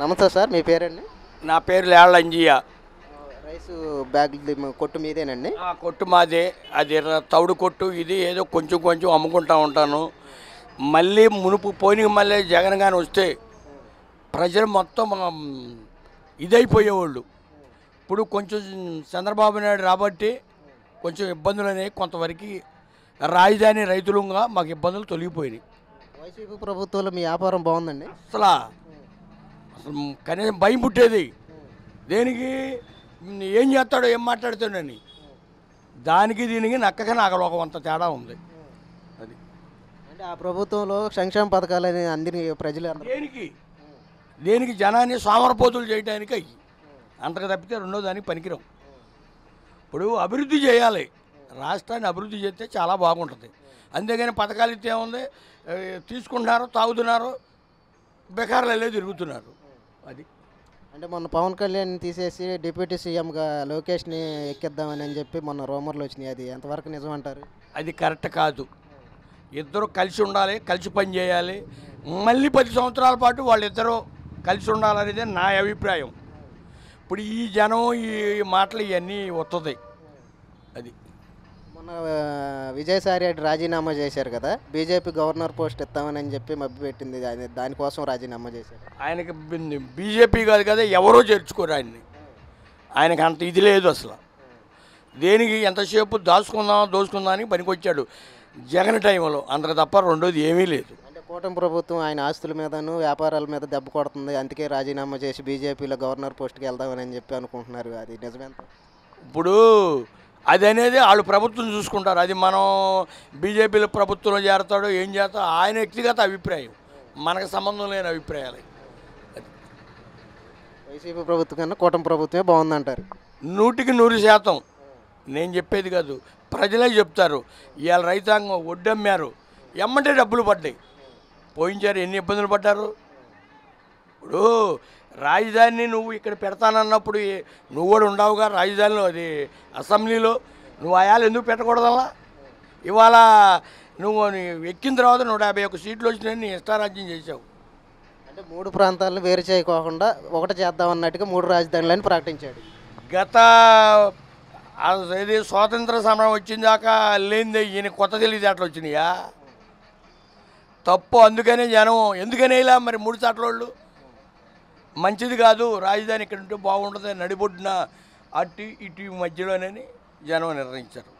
నమస్తే సార్, మీ పేరండి? నా పేరు లేళ్ల అంజియ్య. రైసు బ్యాగ్ కొట్టు మీదేనండి? కొట్టు మాదే. అది తౌడు కొట్టు. ఇది ఏదో కొంచెం కొంచెం అమ్ముకుంటా ఉంటాను. మళ్ళీ మునుపు పోయిన మళ్ళీ జగన్ గాని వస్తే ప్రజలు మొత్తం ఇదైపోయేవాళ్ళు. ఇప్పుడు కొంచెం చంద్రబాబు నాయుడు రాబట్టి కొంచెం ఇబ్బందులు అనేవి కొంతవరకు రాజధాని రైతులుగా మాకు ఇబ్బందులు తొలగిపోయినాయి. వైసీపీ ప్రభుత్వంలో మీ వ్యాపారం బాగుందండి? అసలు అసలు కనీసం భయం పుట్టేది. దేనికి ఏం చేస్తాడో ఏం మాట్లాడుతాడని. దానికి దీనికి నక్కగా నాగలోకం అంత తేడా ఉంది. అది అంటే ఆ ప్రభుత్వంలో సంక్షేమ పథకాలని అందరి ప్రజలు దేనికి జనాన్ని సోమరపోతులు చేయడానికి అయ్యి అంతకు తప్పితే రెండో దానికి పనికిరాం. ఇప్పుడు అభివృద్ధి చేయాలి, రాష్ట్రాన్ని అభివృద్ధి చేస్తే చాలా బాగుంటుంది. అంతేగాని పథకాలు ఇస్తే ఏముంది, తీసుకుంటున్నారు, తాగుతున్నారు, బెకార్లలో తిరుగుతున్నారు. అది అంటే మొన్న పవన్ కళ్యాణ్ తీసేసి డిప్యూటీ సీఎంగా లోకేష్ని ఎక్కిద్దామని చెప్పి మొన్న రూమర్లు వచ్చినాయి. అది ఎంతవరకు నిజం అంటారు? అది కరెక్ట్ కాదు. ఇద్దరు కలిసి ఉండాలి, కలిసి పని చేయాలి. మళ్ళీ 10 సంవత్సరాల పాటు వాళ్ళిద్దరూ కలిసి ఉండాలనేదే నా అభిప్రాయం. ఇప్పుడు ఈ జనం ఈ మాటలు ఇవన్నీ వస్తుంది. అది మొన్న విజయసాయి రెడ్డి రాజీనామా చేశారు కదా, బీజేపీ గవర్నర్ పోస్ట్ ఇస్తామని చెప్పి మభ్యపెట్టింది. దానికోసం రాజీనామా చేశారు. ఆయనకి బీజేపీ కాదు కదా, ఎవరో చేర్చుకోరు ఆయన్ని. ఆయనకి అంత ఇది లేదు అసలు. దేనికి ఎంతసేపు దోసుకుందాం అని పనికొచ్చాడు జగన్ టైంలో, అంతకు తప్ప రెండోది ఏమీ లేదు. అంటే కూటమి ప్రభుత్వం ఆయన ఆస్తుల మీదను వ్యాపారాల మీద దెబ్బ కొడుతుంది, అందుకే రాజీనామా చేసి బీజేపీలో గవర్నర్ పోస్ట్కి వెళ్దామని చెప్పి అనుకుంటున్నారు. అది నిజమేంత? ఇప్పుడు అది అనేది వాళ్ళు ప్రభుత్వం చూసుకుంటారు. అది మనం బీజేపీలో ప్రభుత్వంలో చేరతాడో ఏం చేస్తాడో ఆయన వ్యక్తిగత అభిప్రాయం, మనకు సంబంధం లేని అభిప్రాయాలు. వైసీపీ ప్రభుత్వం కన్నా కూటమి ప్రభుత్వమే బాగుందంటారు? 100% నేను చెప్పేది కాదు, ప్రజలే చెప్తారు. ఇవాళ రైతాంగం ఒడ్డమ్మారు, ఎమ్మంటే డబ్బులు పడ్డాయి. పోయించారు, ఎన్ని ఇబ్బందులు పడ్డారు. ఇప్పుడు రాజధానిని నువ్వు ఇక్కడ పెడతానన్నప్పుడు నువ్వు కూడా ఉండవుగా రాజధానిలో, అది అసెంబ్లీలో. నువ్వు ఆయాలు ఎందుకు పెట్టకూడదల్లా? ఇవాళ నువ్వు ఎక్కిన తర్వాత 151 సీట్లు వచ్చినాయని నీ ఇష్టారాజ్యం చేసావు. అంటే 3 ప్రాంతాలను వేరు చేయకోకుండా ఒకటి చేద్దామన్నట్టుగా 3 రాజధానులని ప్రకటించాడు. ఇది స్వాతంత్ర సమరం వచ్చిన దాకా లేనిదే ఈయన కొత్త తెలివితేటలు వచ్చినాయా? తప్పు. అందుకనే జనం ఎందుకనే ఇలా మరి 3 చాట్లోళ్ళు మంచిది కాదు, రాజధాని ఇక్కడ ఉంటే బాగుంటుంది, నడిబొడ్డున అటు ఇటు మధ్యలోనని జనం నిర్ణయించారు.